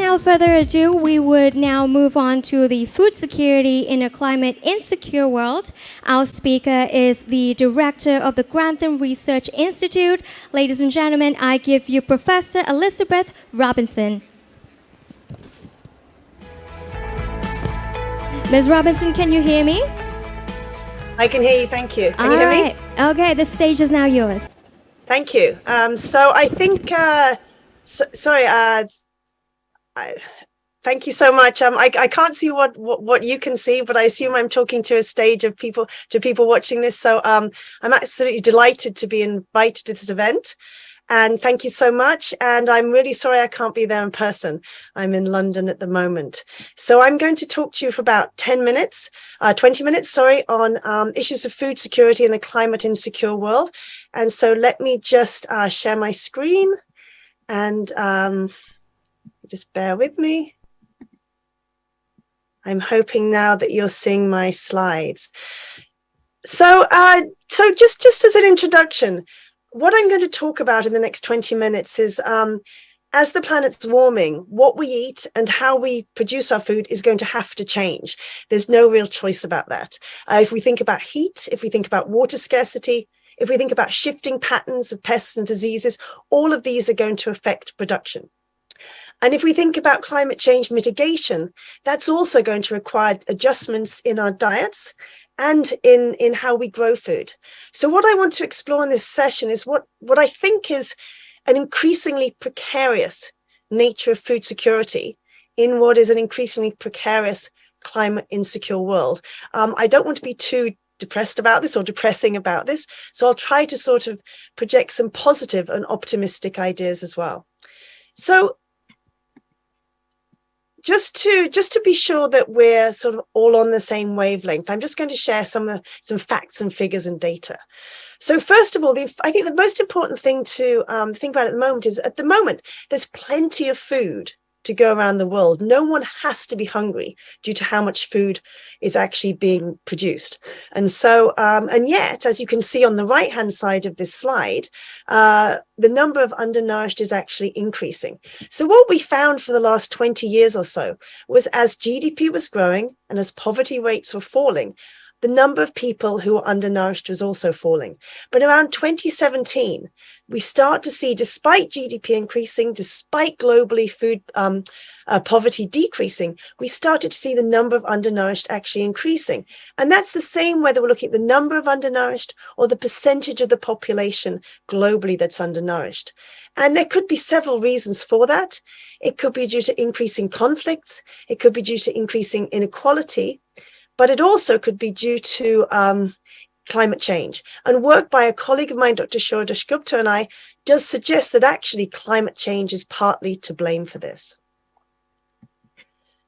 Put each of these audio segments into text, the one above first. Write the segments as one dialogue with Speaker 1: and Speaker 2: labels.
Speaker 1: without further ado, we would now move on to the food security in a climate insecure world. Our speaker is the director of the Grantham Research Institute. Ladies and gentlemen, I give you Professor Elizabeth Robinson. Ms. Robinson, can you hear me?
Speaker 2: I can hear you, thank you. Can you hear me?
Speaker 1: Okay, the stage is now yours.
Speaker 2: Thank you. So I think, thank you so much. I can't see what you can see, but I assume I'm talking to a stage of people, watching this. So I'm absolutely delighted to be invited to this event. And thank you so much. And I'm really sorry I can't be there in person. I'm in London at the moment. So I'm going to talk to you for about 20 minutes, on issues of food security in a climate insecure world. And so let me just share my screen and just bear with me. I'm hoping now that you're seeing my slides. So just as an introduction, what I'm going to talk about in the next 20 minutes is as the planet's warming, what we eat and how we produce our food is going to have to change. There's no real choice about that. If we think about heat, if we think about water scarcity, if we think about shifting patterns of pests and diseases, all of these are going to affect production. And if we think about climate change mitigation, that's also going to require adjustments in our diets and in how we grow food. So what I want to explore in this session is what I think is an increasingly precarious nature of food security in what is an increasingly precarious climate insecure world. I don't want to be too depressed about this or depressing about this, so I'll try to sort of project some positive and optimistic ideas as well. So just to be sure that we're sort of all on the same wavelength, I'm just going to share some facts and figures and data. So first of all, I think the most important thing to think about at the moment is, at the moment, there's plenty of food to go around the world. No one has to be hungry due to how much food is actually being produced. And so, and yet, as you can see on the right-hand side of this slide, the number of undernourished is actually increasing. So what we found for the last 20 years or so was, as GDP was growing and as poverty rates were falling, the number of people who were undernourished was also falling. But around 2017, we start to see, despite GDP increasing, despite globally food poverty decreasing, we started to see the number of undernourished actually increasing. And that's the same whether we're looking at the number of undernourished or the percentage of the population globally that's undernourished. And there could be several reasons for that. It could be due to increasing conflicts. It could be due to increasing inequality. But it also could be due to climate change. And work by a colleague of mine, Dr. Shoresh Gupta, and I, does suggest that actually climate change is partly to blame for this.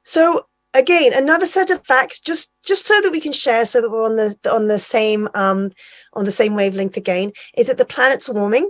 Speaker 2: So again, another set of facts, just so that we can share, so that we're on the same wavelength again, is that the planet's warming.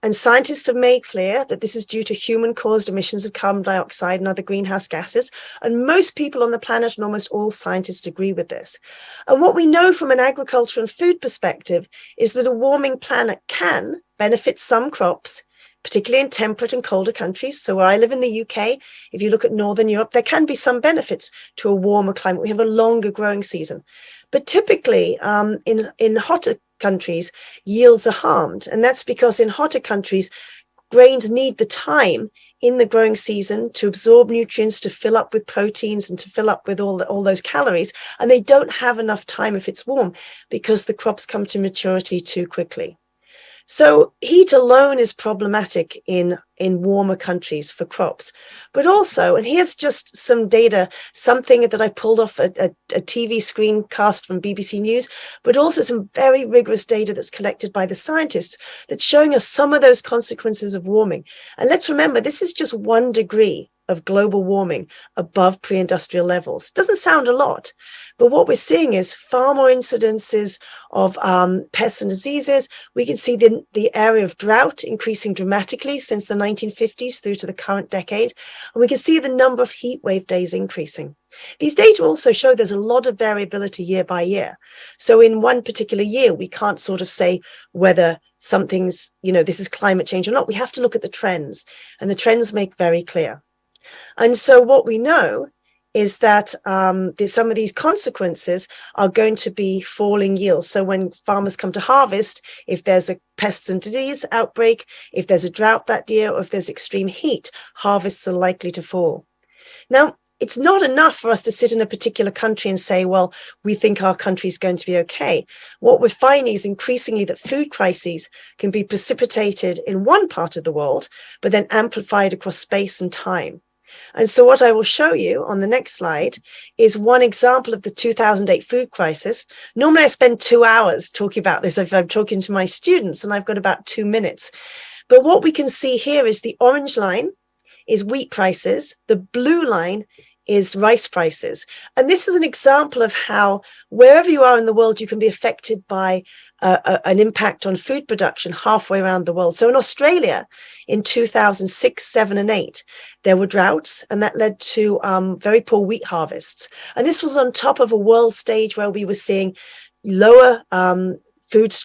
Speaker 2: And scientists have made clear that this is due to human-caused emissions of carbon dioxide and other greenhouse gases. And most people on the planet, and almost all scientists, agree with this. And what we know from an agriculture and food perspective is that a warming planet can benefit some crops, particularly in temperate and colder countries. So where I live in the UK, if you look at Northern Europe, there can be some benefits to a warmer climate. We have a longer growing season. But typically in hotter countries, yields are harmed. And that's because in hotter countries, grains need the time in the growing season to absorb nutrients, to fill up with proteins and to fill up with all those calories. And they don't have enough time if it's warm because the crops come to maturity too quickly. So heat alone is problematic in warmer countries for crops. But also, and here's just some data, something that I pulled off a TV screencast from BBC News, but also some very rigorous data that's collected by the scientists that's showing us some of those consequences of warming. And let's remember, this is just 1 degree of global warming above pre-industrial levels. Doesn't sound a lot, but what we're seeing is far more incidences of pests and diseases. We can see the area of drought increasing dramatically since the 1950s through to the current decade. And we can see the number of heat wave days increasing. These data also show there's a lot of variability year by year. So in one particular year, we can't sort of say whether something's, this is climate change or not. We have to look at the trends, and the trends make very clear. And so what we know is that some of these consequences are going to be falling yields. So when farmers come to harvest, if there's a pests and disease outbreak, if there's a drought that year, or if there's extreme heat, harvests are likely to fall. Now, it's not enough for us to sit in a particular country and say, well, we think our country is going to be okay. What we're finding is increasingly that food crises can be precipitated in one part of the world, but then amplified across space and time. And so what I will show you on the next slide is one example of the 2008 food crisis. Normally I spend 2 hours talking about this if I'm talking to my students, and I've got about 2 minutes. But what we can see here is the orange line is wheat prices, the blue line is rice prices. And this is an example of how wherever you are in the world, you can be affected by an impact on food production halfway around the world. So in Australia, in 2006, 7 and 8, there were droughts, and that led to very poor wheat harvests. And this was on top of a world stage where we were seeing lower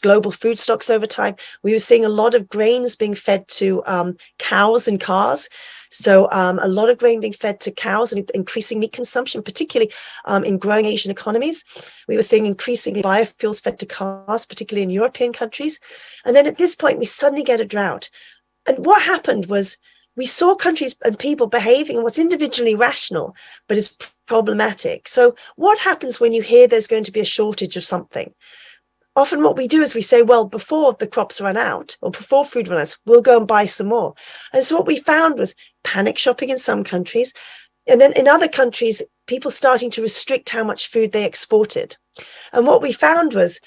Speaker 2: global food stocks over time. We were seeing a lot of grains being fed to cows and cars. So a lot of grain being fed to cows and increasing meat consumption, particularly in growing Asian economies. We were seeing increasing biofuels fed to cars, particularly in European countries. And then at this point, we suddenly get a drought. And what happened was we saw countries and people behaving in what's individually rational, but is problematic. So what happens when you hear there's going to be a shortage of something? Often what we do is we say, well, before the crops run out or before food runs out, we'll go and buy some more. And so what we found was panic shopping in some countries. And then in other countries, people starting to restrict how much food they exported. And what we found was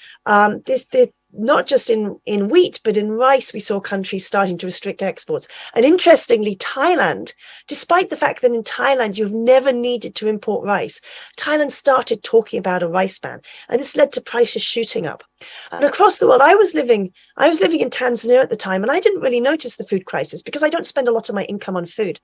Speaker 2: not just in wheat, but in rice, we saw countries starting to restrict exports. And interestingly, Thailand, despite the fact that in Thailand, you've never needed to import rice, Thailand started talking about a rice ban. And this led to prices shooting up. And across the world, I was living in Tanzania at the time, and I didn't really notice the food crisis because I don't spend a lot of my income on food.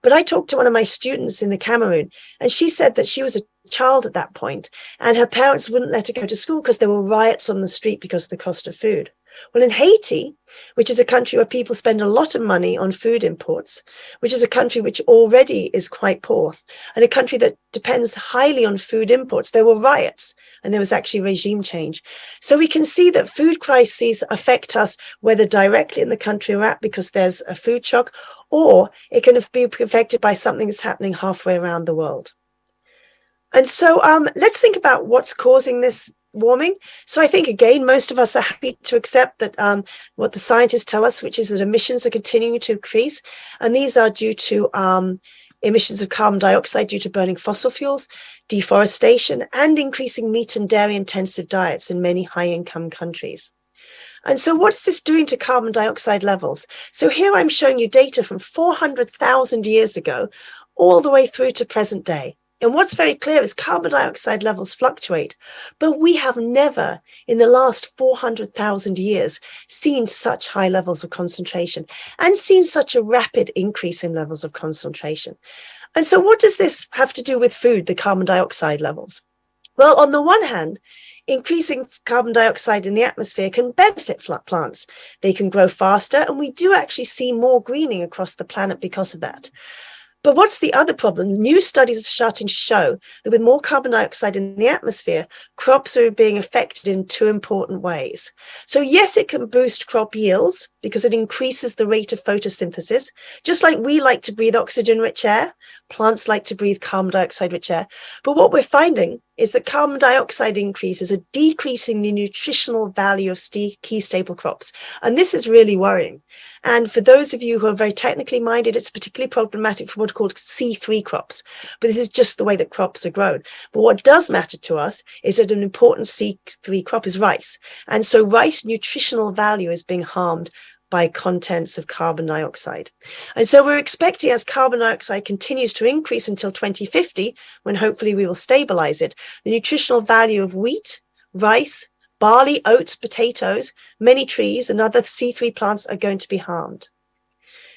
Speaker 2: But I talked to one of my students in the Cameroon, and she said that she was a child at that point, and her parents wouldn't let her go to school because there were riots on the street because of the cost of food. Well, in Haiti, which is a country where people spend a lot of money on food imports, which is a country which already is quite poor, and a country that depends highly on food imports, there were riots, and there was actually regime change. So we can see that food crises affect us, whether directly in the country we're at because there's a food shock, or it can be affected by something that's happening halfway around the world. And so let's think about what's causing this warming. So I think, again, most of us are happy to accept that what the scientists tell us, which is that emissions are continuing to increase. And these are due to emissions of carbon dioxide due to burning fossil fuels, deforestation, and increasing meat and dairy intensive diets in many high income countries. And so what is this doing to carbon dioxide levels? So here I'm showing you data from 400,000 years ago, all the way through to present day. And what's very clear is carbon dioxide levels fluctuate, but we have never in the last 400,000 years seen such high levels of concentration and seen such a rapid increase in levels of concentration. And so what does this have to do with food, the carbon dioxide levels? Well, on the one hand, increasing carbon dioxide in the atmosphere can benefit plants. They can grow faster, and we do actually see more greening across the planet because of that. But what's the other problem? New studies are starting to show that with more carbon dioxide in the atmosphere, crops are being affected in two important ways. So yes, it can boost crop yields because it increases the rate of photosynthesis. Just like we like to breathe oxygen-rich air, plants like to breathe carbon dioxide-rich air. But what we're finding is that carbon dioxide increases are decreasing the nutritional value of key staple crops. And this is really worrying. And for those of you who are very technically minded, it's particularly problematic for what are called C3 crops. But this is just the way that crops are grown. But what does matter to us is that an important C3 crop is rice. And so rice nutritional value is being harmed by contents of carbon dioxide. And so we're expecting, as carbon dioxide continues to increase until 2050, when hopefully we will stabilize it, the nutritional value of wheat, rice, barley, oats, potatoes, many trees, and other C3 plants are going to be harmed.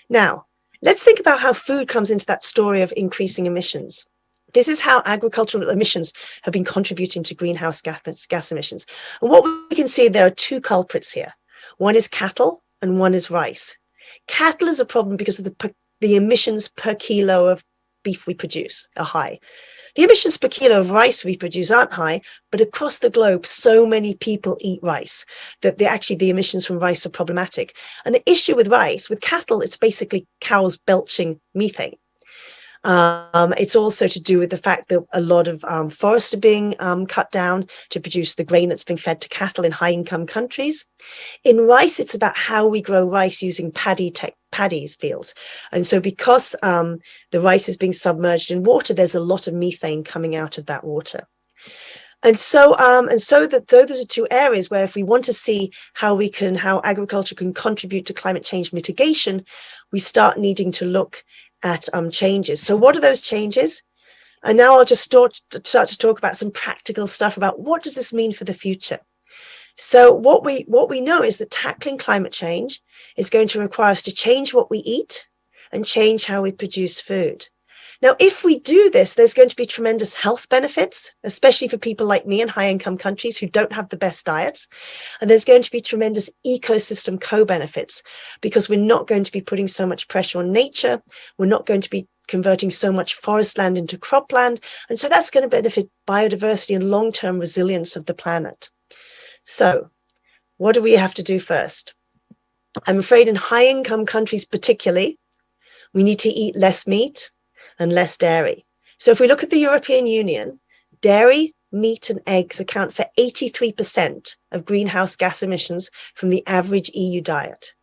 Speaker 2: Now, let's think about how food comes into that story of increasing emissions. This is how agricultural emissions have been contributing to greenhouse gas emissions. And what we can see, there are two culprits here. One is cattle, and one is rice. Cattle is a problem because of the emissions per kilo of beef we produce are high. The emissions per kilo of rice we produce aren't high, but across the globe, so many people eat rice that the emissions from rice are problematic. And the issue with rice, with cattle, it's basically cows belching methane. It's also to do with the fact that a lot of forests are being cut down to produce the grain that's being fed to cattle in high-income countries. In rice, it's about how we grow rice using paddy fields. And so because the rice is being submerged in water, there's a lot of methane coming out of that water. And so that those are two areas where if we want to see how agriculture can contribute to climate change mitigation, we start needing to look at changes. So what are those changes? And now I'll just start to talk about some practical stuff about what does this mean for the future. So what we know is that tackling climate change is going to require us to change what we eat and change how we produce food. Now, if we do this, there's going to be tremendous health benefits, especially for people like me in high-income countries who don't have the best diets. And there's going to be tremendous ecosystem co-benefits because we're not going to be putting so much pressure on nature. We're not going to be converting so much forest land into cropland. And so that's going to benefit biodiversity and long-term resilience of the planet. So what do we have to do first? I'm afraid in high-income countries particularly, we need to eat less meat and less dairy. So if we look at the European Union, dairy, meat and eggs account for 83% of greenhouse gas emissions from the average EU diet.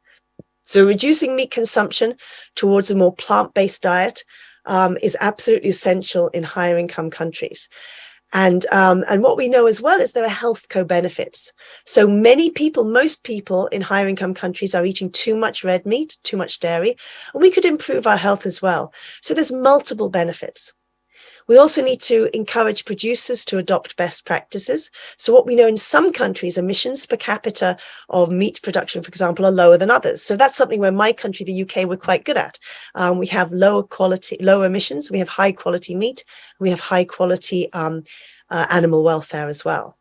Speaker 2: So reducing meat consumption towards a more plant-based diet is absolutely essential in higher income countries. And what we know as well is there are health co-benefits. So most people in higher income countries are eating too much red meat, too much dairy, and we could improve our health as well. So there's multiple benefits. We also need to encourage producers to adopt best practices. So what we know in some countries, emissions per capita of meat production, for example, are lower than others. So that's something where my country, the UK, we're quite good at. We have lower emissions, we have high quality meat, we have high quality animal welfare as well.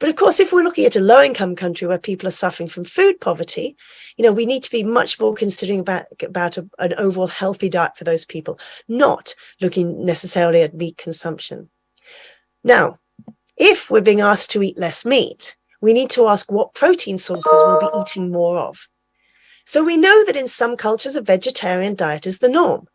Speaker 2: But of course, if we're looking at a low-income country where people are suffering from food poverty, we need to be much more considering about an overall healthy diet for those people, not looking necessarily at meat consumption. Now, if we're being asked to eat less meat, we need to ask what protein sources we'll be eating more of. So we know that in some cultures, a vegetarian diet is the norm.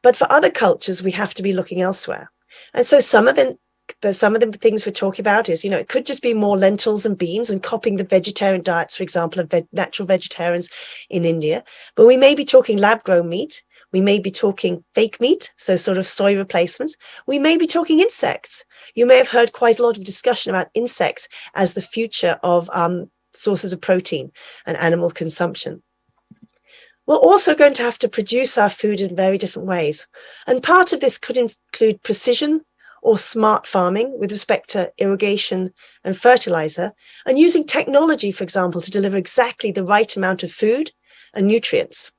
Speaker 2: But for other cultures, we have to be looking elsewhere. And so some of the things we're talking about is, it could just be more lentils and beans and copying the vegetarian diets, for example, of natural vegetarians in India. But we may be talking lab-grown meat. We may be talking fake meat, so sort of soy replacements. We may be talking insects. You may have heard quite a lot of discussion about insects as the future of sources of protein and animal consumption. We're also going to have to produce our food in very different ways. And part of this could include precision or smart farming with respect to irrigation and fertilizer, and using technology, for example, to deliver exactly the right amount of food and nutrients.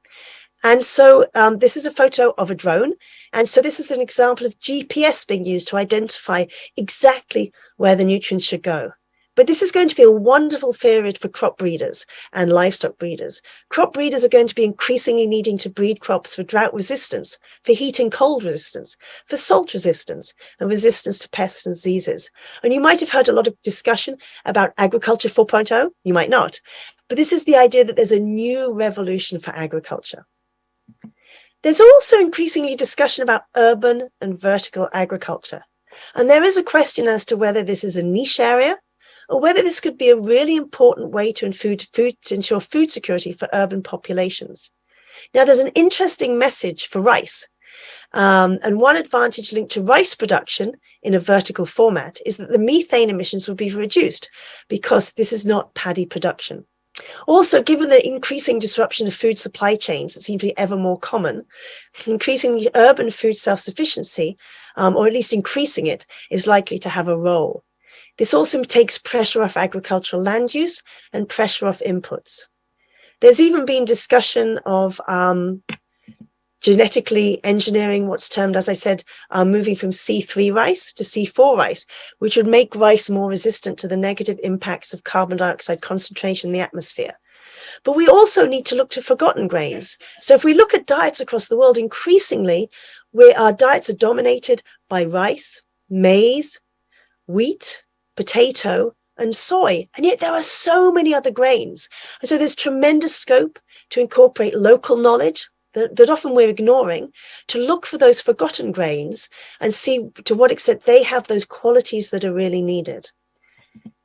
Speaker 2: And so this is a photo of a drone. And so this is an example of GPS being used to identify exactly where the nutrients should go. But this is going to be a wonderful period for crop breeders and livestock breeders. Crop breeders are going to be increasingly needing to breed crops for drought resistance, for heat and cold resistance, for salt resistance, and resistance to pests and diseases. And you might have heard a lot of discussion about agriculture 4.0. You might not. But this is the idea that there's a new revolution for agriculture. There's also increasingly discussion about urban and vertical agriculture. And there is a question as to whether this is a niche area or whether this could be a really important way to ensure food security for urban populations. Now, there's an interesting message for rice. And one advantage linked to rice production in a vertical format is that the methane emissions will be reduced because this is not paddy production. Also, given the increasing disruption of food supply chains that seem to be ever more common, increasing urban food self-sufficiency, or at least increasing it, is likely to have a role. This also takes pressure off agricultural land use and pressure off inputs. There's even been discussion of genetically engineering what's termed, as I said, moving from C3 rice to C4 rice, which would make rice more resistant to the negative impacts of carbon dioxide concentration in the atmosphere. But we also need to look to forgotten grains. So if we look at diets across the world, increasingly, our diets are dominated by rice, maize, wheat, potato, and soy. And yet there are so many other grains. And so there's tremendous scope to incorporate local knowledge that often we're ignoring, to look for those forgotten grains and see to what extent they have those qualities that are really needed.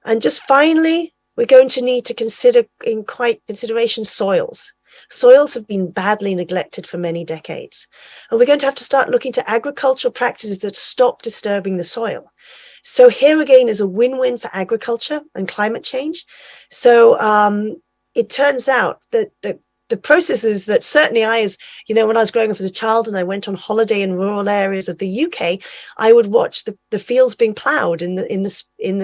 Speaker 2: And just finally, we're going to need to consider in consideration soils. Soils have been badly neglected for many decades. And we're going to have to start looking to agricultural practices that stop disturbing the soil. So here again is a win-win for agriculture and climate change. So it turns out that the processes that certainly when I was growing up as a child and I went on holiday in rural areas of the UK, I would watch the fields being ploughed in the I'm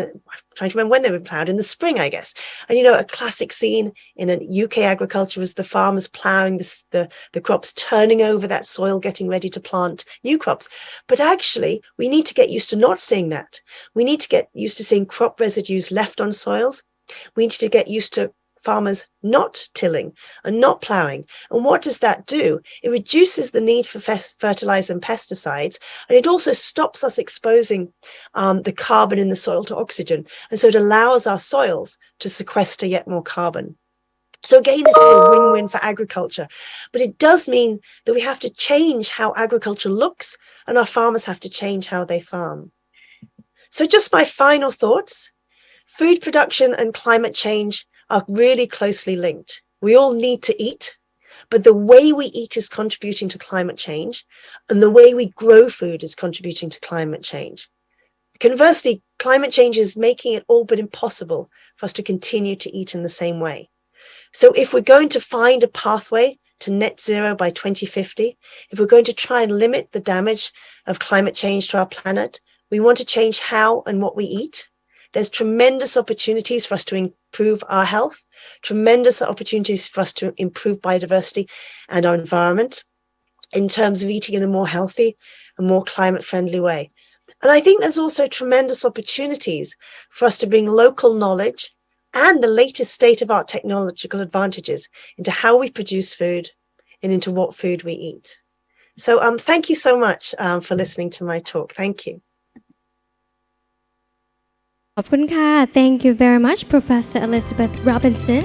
Speaker 2: trying to remember when they were ploughed, in the spring, I guess. And a classic scene in a UK agriculture was the farmers ploughing the crops, turning over that soil, getting ready to plant new crops. But actually, we need to get used to not seeing that. We need to get used to seeing crop residues left on soils. We need to get used to farmers not tilling and not ploughing. And what does that do? It reduces the need for fertilizer and pesticides, and it also stops us exposing the carbon in the soil to oxygen. And so it allows our soils to sequester yet more carbon. So again, this is a win-win for agriculture, but it does mean that we have to change how agriculture looks, and our farmers have to change how they farm. So just my final thoughts: food production and climate change are really closely linked. We all need to eat, but the way we eat is contributing to climate change, and the way we grow food is contributing to climate change. Conversely, climate change is making it all but impossible for us to continue to eat in the same way. So if we're going to find a pathway to net zero by 2050, if we're going to try and limit the damage of climate change to our planet, we want to change how and what we eat. There's tremendous opportunities for us to improve our health, tremendous opportunities for us to improve biodiversity and our environment in terms of eating in a more healthy and more climate-friendly way. And I think there's also tremendous opportunities for us to bring local knowledge and the latest state-of-art technological advantages into how we produce food and into what food we eat. So thank you so much for listening to my talk. Thank you.
Speaker 1: ขอบคุณค่ะ Thank you very much Professor Elizabeth Robinson